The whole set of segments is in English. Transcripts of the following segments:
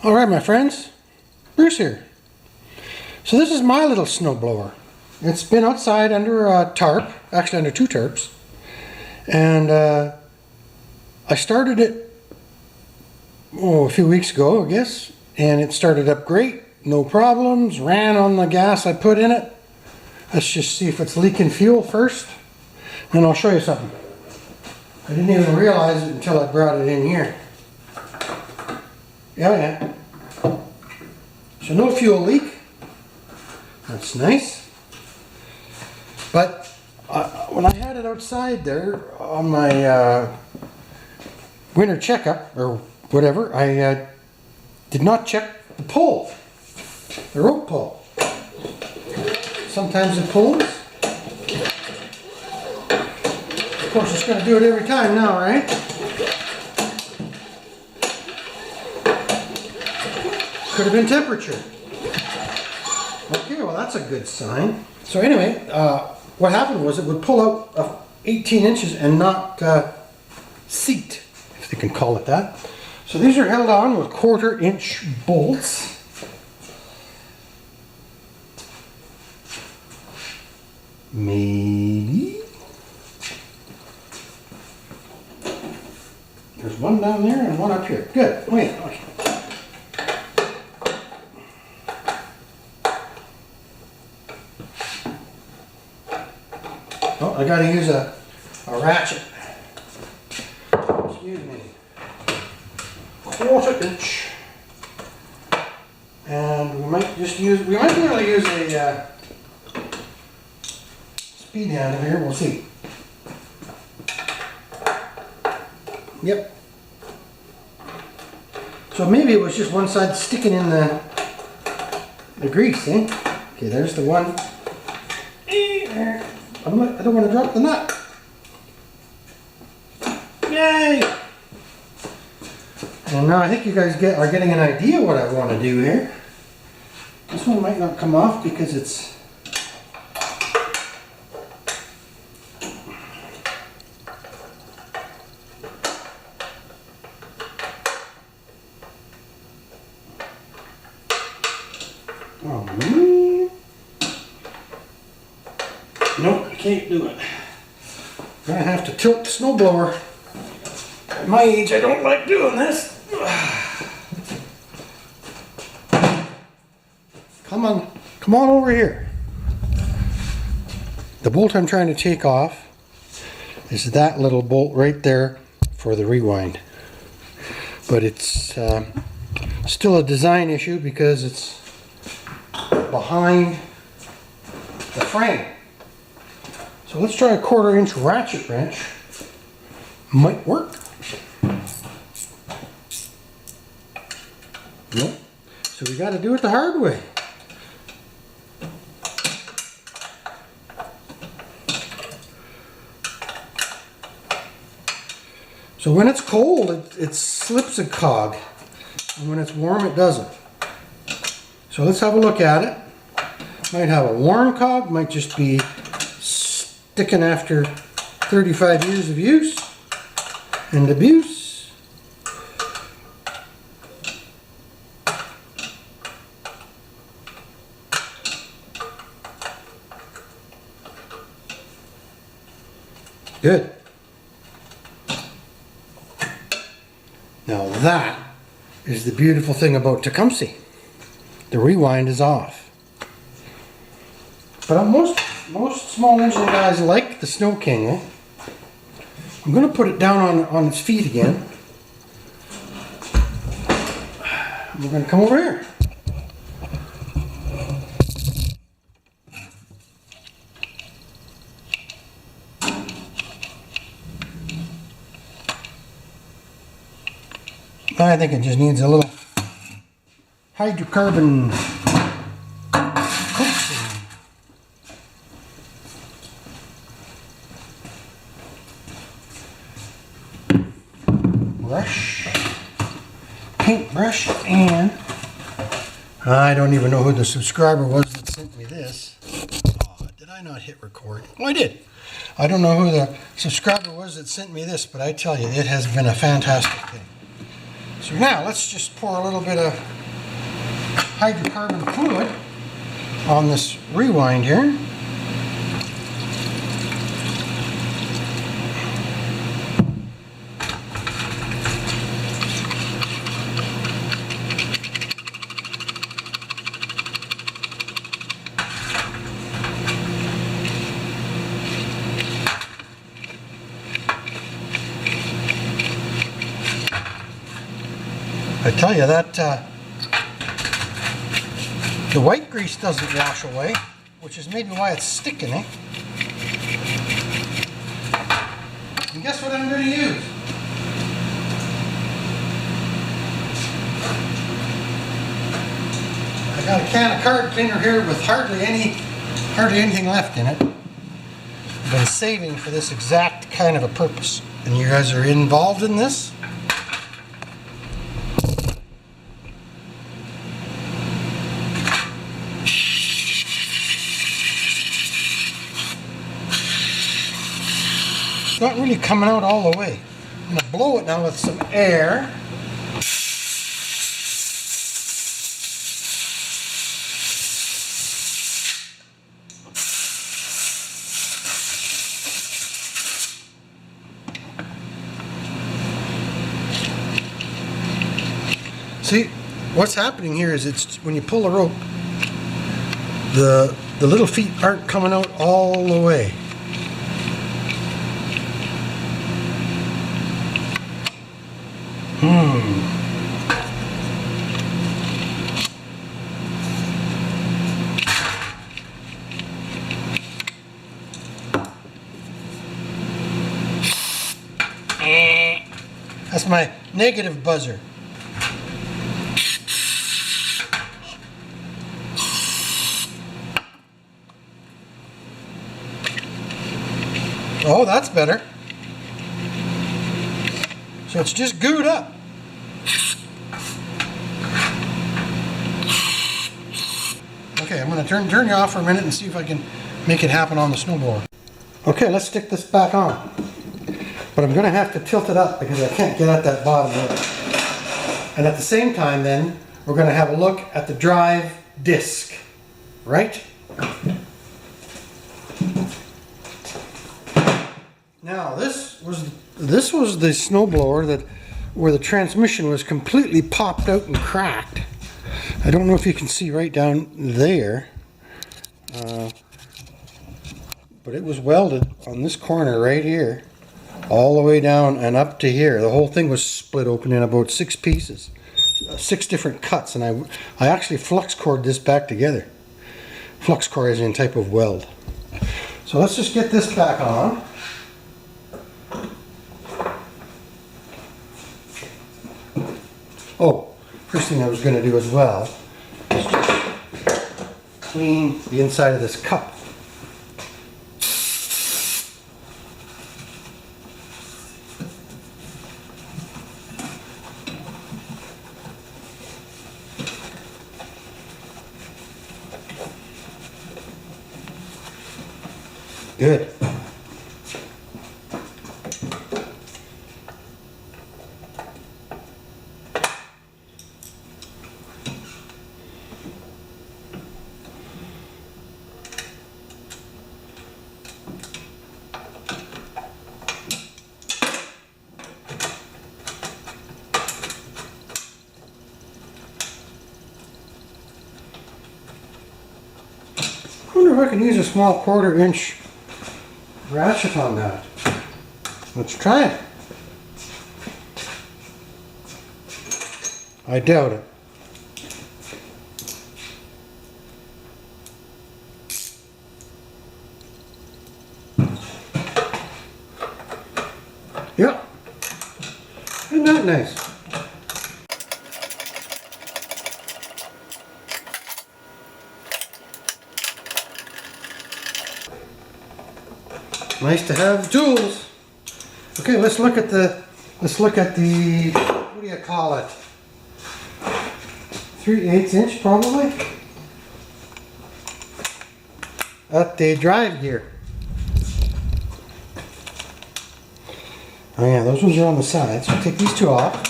Alright my friends, Bruce here. So this is my little snowblower. It's been outside under a tarp, actually under two tarps, and I started it a few weeks ago I guess, and it started up great, no problems, ran on the gas I put in it. Let's just see if it's leaking fuel first, and I'll show you something. I didn't even realize it until I brought it in here. Yeah. So no fuel leak. That's nice. But when I had it outside there on my winter checkup or whatever, I did not check the pull, the rope pull. Sometimes it pulls. Of course, it's going to do it every time now, right? Could have been temperature. Okay, well that's a good sign. So anyway, what happened was it would pull out 18 inches and not seat, if they can call it that. So these are held on with 1/4 inch bolts. Maybe. There's one down there and one up here. Good. Wait. Okay. Oh, I gotta use a ratchet. Excuse me. 1/4 inch. And we might just use, we might be able to use a speed handle here, we'll see. Yep. So maybe it was just one side sticking in the grease, eh? Okay, there's the one. I don't want to drop the nut. Yay! And now I think you guys are getting an idea what I want to do here. This one might not come off because it's nope, I can't do it. I'm gonna have to tilt the snowblower. At my age, I don't like doing this. Come on over here. The bolt I'm trying to take off is that little bolt right there for the rewind. But it's still a design issue because it's behind the frame. So let's try a 1/4 inch ratchet wrench. Might work. Nope. So we got to do it the hard way. So when it's cold, it slips a cog, and when it's warm, it doesn't. So let's have a look at it. Might have a worn cog, might just be sticking after 35 years of use and abuse. Good. Now that is the beautiful thing about Tecumseh. The rewind is off. But most small engine guys like the Snow King. Eh? I'm going to put it down on its feet again. We're going to come over here. I think it just needs a little hydrocarbon coaxing. Brush, paintbrush, and I don't even know who the subscriber was that sent me this. Oh, did I not hit record? Oh, I did. I don't know who the subscriber was that sent me this, but I tell you, it has been a fantastic thing. So now let's just pour a little bit of hydrocarbon fluid on this rewind here. I tell you that the white grease doesn't wash away, which is maybe why it's sticking, eh? And guess what I'm going to use? I got a can of card cleaner here with hardly anything left in it. I've been saving for this exact kind of a purpose. And you guys are involved in this? It's not really coming out all the way. I'm going to blow it now with some air. See, what's happening here is it's when you pull the rope, the little feet aren't coming out all the way. That's my negative buzzer. Oh, that's better. So it's just gooed up. Okay, I'm going to turn you off for a minute and see if I can make it happen on the snowblower. Okay, let's stick this back on. But I'm going to have to tilt it up because I can't get at that bottom there. And at the same time then, we're going to have a look at the drive disc. Right? Now this was the snowblower where the transmission was completely popped out and cracked. I don't know if you can see right down there, but it was welded on this corner right here, all the way down and up to here. The whole thing was split open in about 6 pieces, 6 different cuts, and I actually flux cored this back together. Flux core is in type of weld. So let's just get this back on. Oh, first thing I was going to do as well is just clean the inside of this cup. Good. I wonder if I can use a small 1/4 inch ratchet on that. Let's try it. I doubt it. Yep. Isn't that nice? Nice to have tools. Okay, let's look at the what do you call it? 3/8 inch probably. At the drive gear. Oh yeah, those ones are on the side. So take these two off.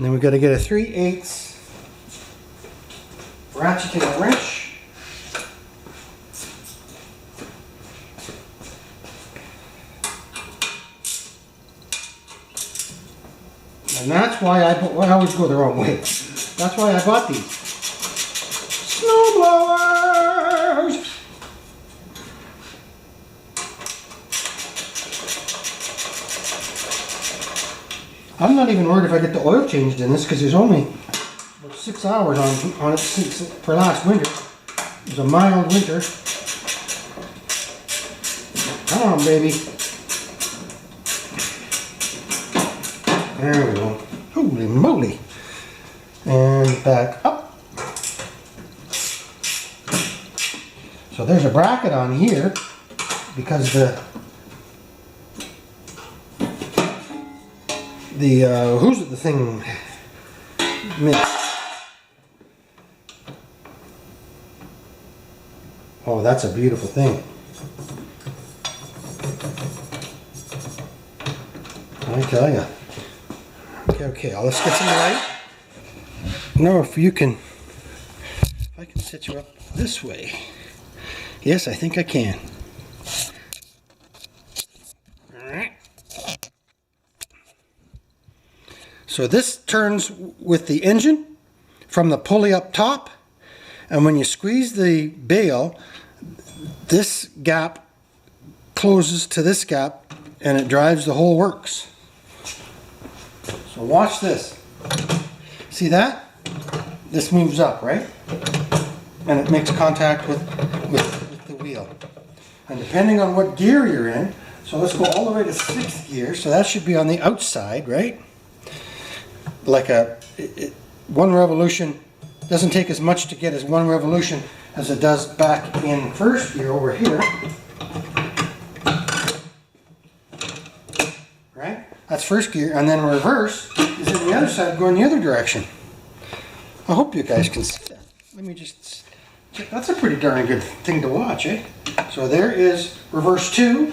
And then we've got to get a 3/8 ratcheting wrench. And that's why I always go the wrong way. That's why I bought these snowblowers. I'm not even worried if I get the oil changed in this because there's only about 6 hours on it since for last winter. It was a mild winter. Come on, baby. There we go. Holy moly. And back up. So there's a bracket on here because who's the thing? Oh, that's a beautiful thing. I tell you. Okay, let's get some light. Now if I can set you up this way. Yes, I think I can. Alright. So this turns with the engine from the pulley up top, and when you squeeze the bail, this gap closes to this gap and it drives the whole works. So watch this. See that? This moves up, right? And it makes contact with the wheel. And depending on what gear you're in, so let's go all the way to 6th gear, so that should be on the outside, right? Like one revolution doesn't take as much to get as one revolution as it does back in 1st gear over here. Right? That's 1st gear, and then reverse is in the other side going the other direction. I hope you guys can see that. Let me just check. That's a pretty darn good thing to watch, eh? So there is reverse 2,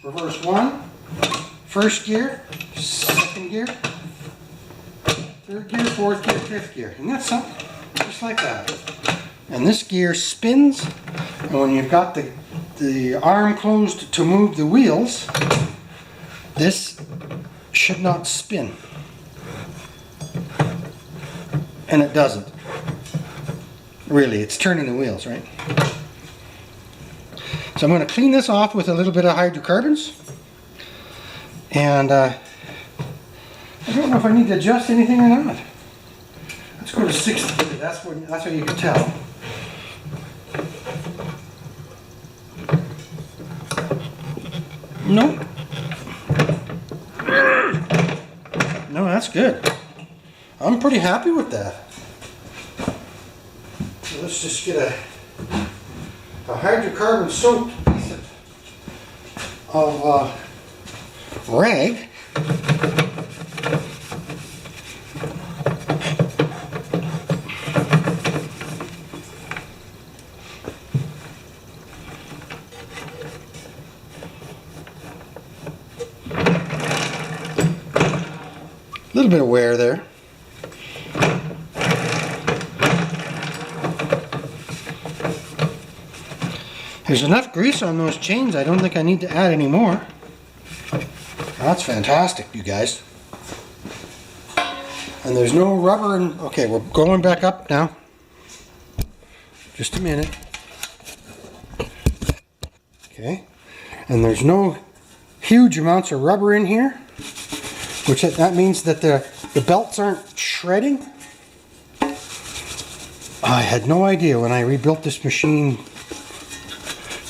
reverse 1, 1st gear, 2nd gear, 3rd gear, 4th gear, 5th gear. And that's something just like that. And this gear spins, and when you've got the arm closed to move the wheels, this should not spin. And it doesn't. Really, it's turning the wheels, right? So I'm going to clean this off with a little bit of hydrocarbons. And I don't know if I need to adjust anything or not. Let's go to 6th gear. That's how you can tell. Nope. No, that's good. I'm pretty happy with that. So let's just get a hydrocarbon soaked piece of rag. A little bit of wear there. There's enough grease on those chains, I don't think I need to add any more. That's fantastic, you guys. And there's no rubber in... Okay, we're going back up now. Just a minute. Okay. And there's no huge amounts of rubber in here, which that means that the belts aren't shredding. I had no idea when I rebuilt this machine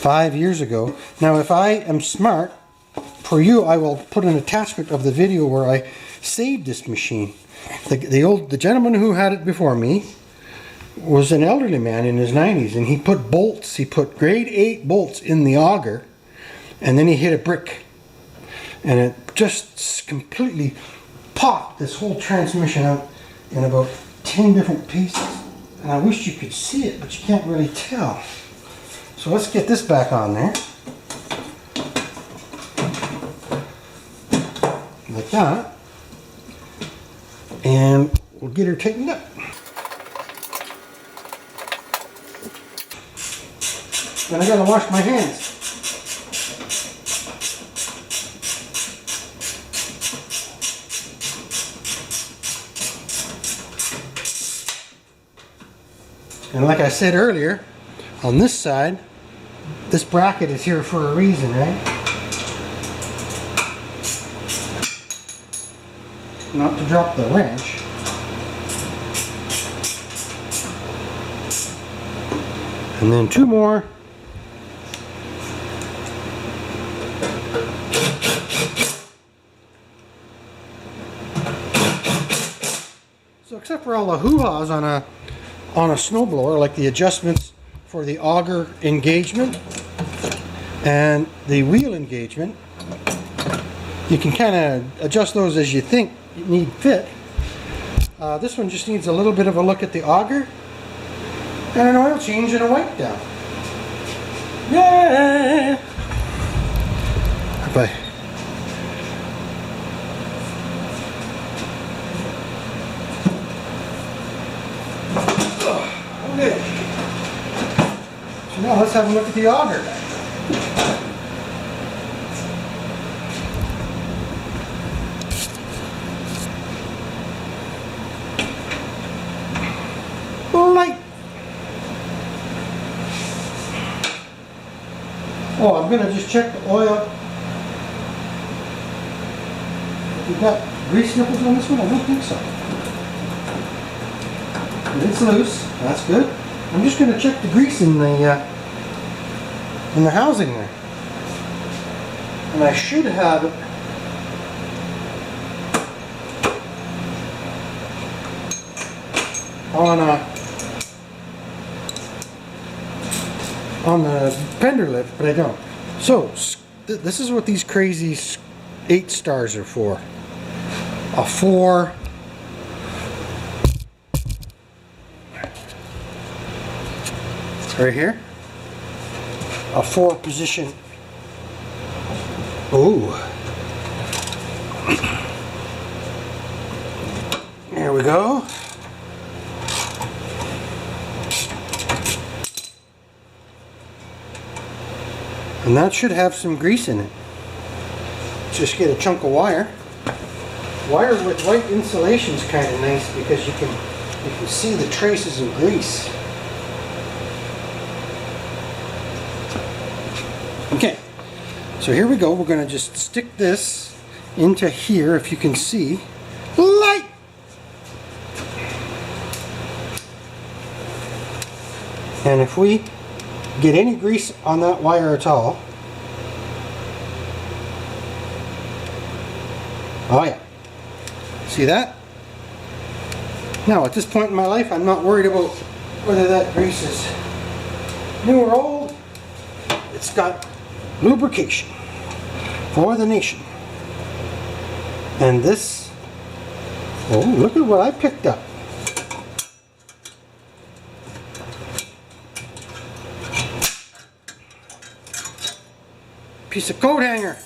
5 years ago. Now if I am smart, for you I will put an attachment of the video where I saved this machine. The gentleman who had it before me was an elderly man in his 90s, and he put bolts, he put grade 8 bolts in the auger, and then he hit a brick. And it just completely popped this whole transmission out in about 10 different pieces. And I wish you could see it, but you can't really tell. So let's get this back on there. Like that. and we'll get her tightened up. And I gotta wash my hands. And like I said earlier, on this side, this bracket is here for a reason, right? Not to drop the wrench. And then two more. So except for all the hoo-ha's on a snowblower, like the adjustments for the auger engagement and the wheel engagement, you can kind of adjust those as you think you need fit. This one just needs a little bit of a look at the auger and an oil change and a wipe down. Yay! Bye. Okay. So now let's have a look at the auger. Light. Oh, I'm going to just check the oil. You got grease nipples on this one? I don't think so. It's loose. That's good. I'm just going to check the grease in the housing there. And I should have it on the fender lift, but I don't. So this is what these crazy 8 stars are for. A 4. Right here. A 4 position. Ooh. There we go. And that should have some grease in it. Just get a chunk of wire. Wire with white insulation is kind of nice because you can see the traces of grease. Okay, so here we go. We're going to just stick this into here, if you can see. Light! And if we get any grease on that wire at all, oh yeah, see that? Now at this point in my life, I'm not worried about whether that grease is new or old. It's got lubrication for the nation. And this, oh, look at what I picked up. Piece of coat hanger.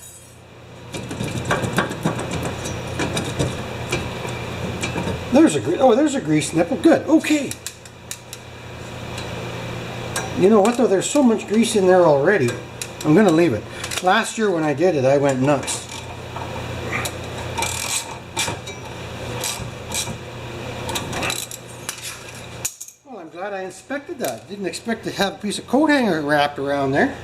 There's a grease nipple. Good. Okay. You know what though? There's so much grease in there already. I'm going to leave it. Last year when I did it, I went nuts. Well, I'm glad I inspected that. Didn't expect to have a piece of coat hanger wrapped around there.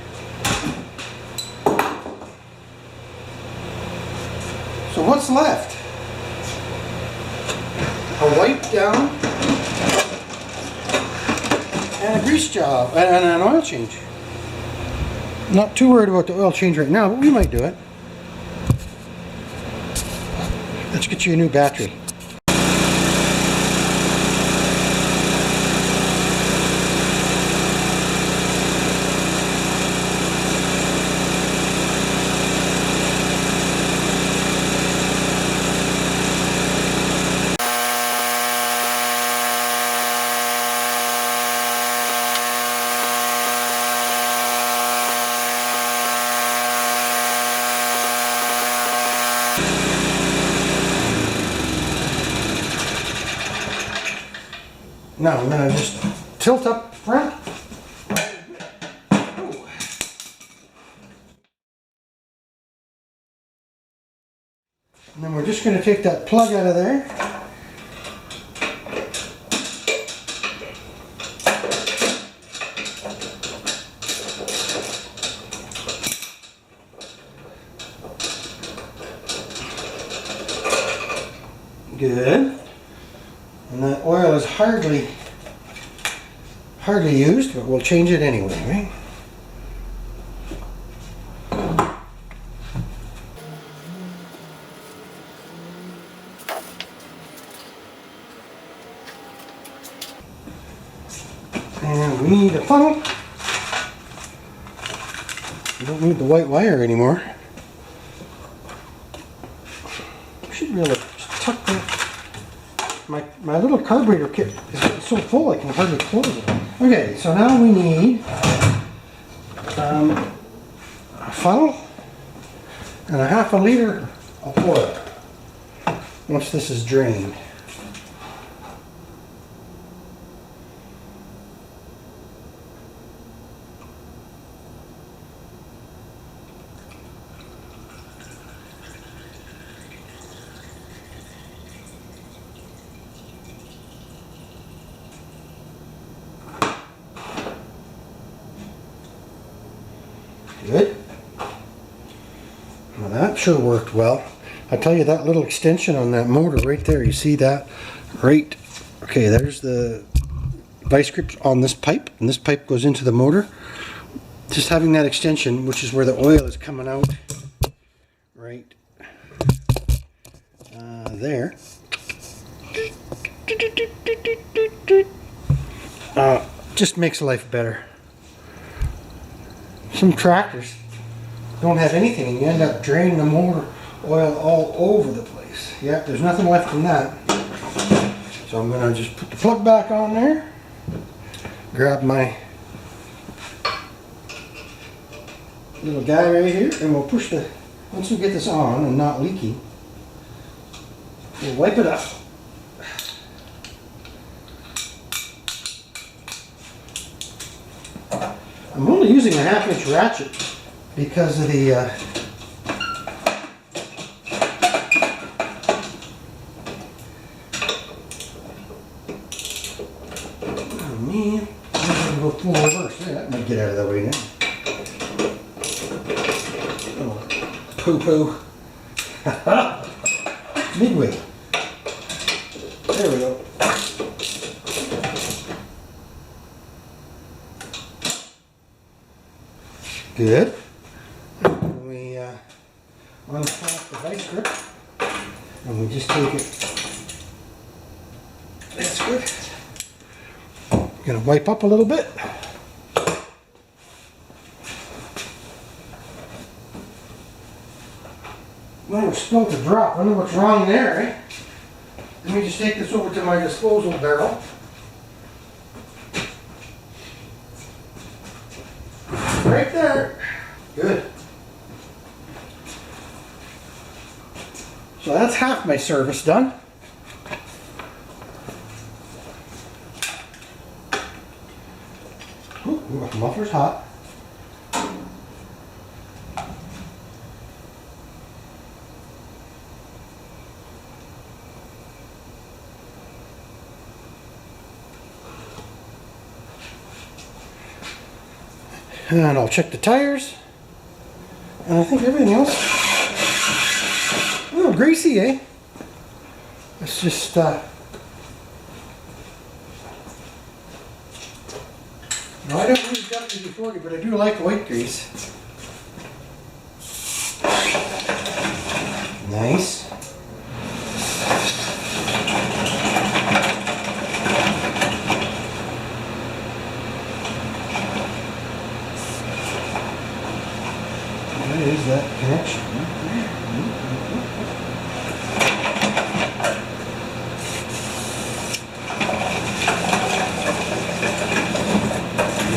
So what's left? A wipe down and a grease job and an oil change. Not too worried about the oil change right now, but we might do it. Let's get you a new battery. Now I'm going to just tilt up front. And then we're just going to take that plug out of there. Good. And that oil is hardly used, but we'll change it anyway, right? And we need a funnel. We don't need the white wire anymore. I should be able to tuck that. My little carburetor kit is getting so full I can hardly close it. Okay, so now we need a funnel and a half a liter of oil once this is drained. Good. Well, that sure worked well. I tell you, that little extension on that motor right there, you see that? Right. Okay, there's the vice grips on this pipe, and this pipe goes into the motor. Just having that extension, which is where the oil is coming out, right there. Just makes life better. Some tractors don't have anything and you end up draining the motor oil all over the place. Yeah, there's nothing left in that. So I'm going to just put the plug back on there, grab my little guy right here, and we'll push the, once we get this on and not leaking, we'll wipe it up. I'm only using a 1/2 inch ratchet because of the oh man, I'm going to go full reverse. Yeah, that might get out of the way now. Oh, poo-poo. Midway. There we go. Good. We unclamp the vice grip and we just take it. That's good. Gonna wipe up a little bit. Well, we're spilled a drop. I wonder what's wrong there, eh? Let me just take this over to my disposal barrel. Right there. Good. So that's half my service done. Ooh, the muffler's hot. And I'll check the tires. And I think everything else, a little greasy, eh? It's just, no, I don't use WD-40, but I do like white grease. Nice. There is that connection right there.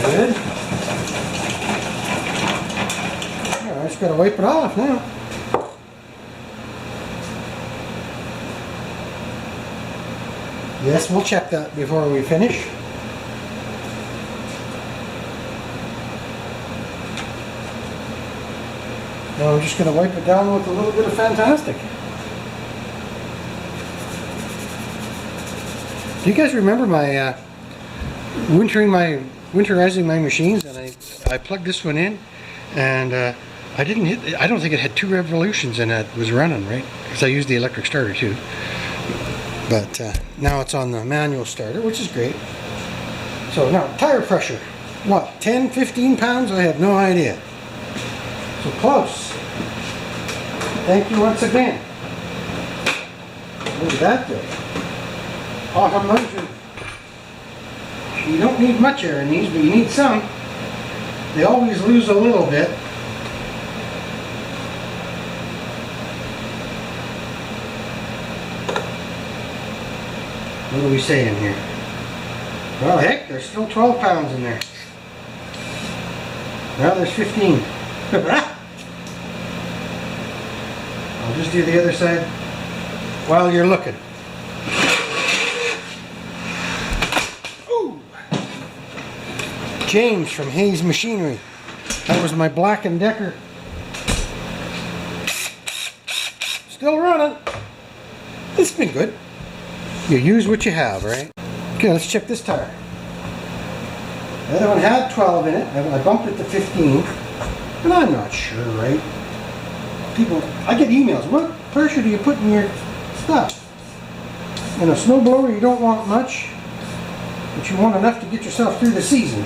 Good. All right, I just got to wipe it off now. Yes, we'll check that before we finish. Now I'm just going to wipe it down with a little bit of Fantastic. Do you guys remember my winterizing my machines? And I plugged this one in, and I don't think it had 2 revolutions, and it was running, right? Because I used the electric starter too. But now it's on the manual starter, which is great. So now tire pressure, what, 10, 15 pounds? I have no idea. So close. Thank you once again. Look at that though. Automotive. You don't need much air in these, but you need some. They always lose a little bit. What are we saying here? Well, heck, there's still 12 pounds in there. Now there's 15. I'll just do the other side while you're looking. Ooh. James from Hayes Machinery. That was my Black & Decker. Still running. It's been good. You use what you have, right? Okay, let's check this tire. The other one had 12 in it. I bumped it to 15. And I'm not sure, right? People, I get emails. What pressure do you put in your stuff? In a snowblower, you don't want much, but you want enough to get yourself through the season.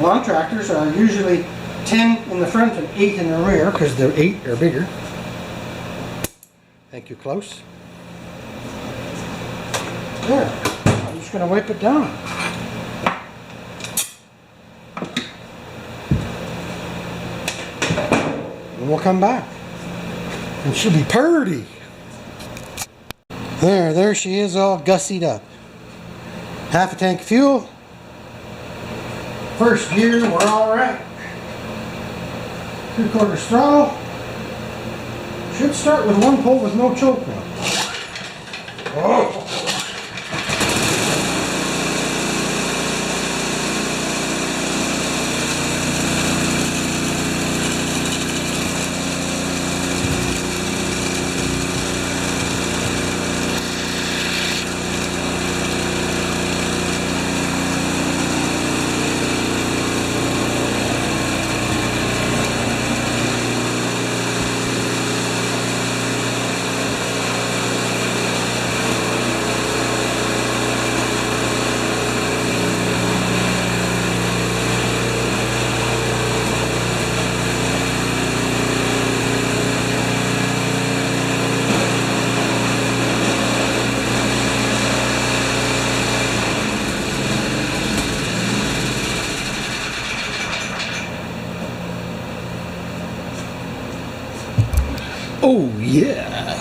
Lawn tractors are usually 10 in the front and 8 in the rear, because the 8 are bigger. Thank you, close. There. I'm just going to wipe it down. And we'll come back. And she'll be purty. There she is, all gussied up. Half a tank of fuel. First gear, we're alright. 3/4 throttle. Should start with 1 pull with no choke now. Oh. Oh yeah!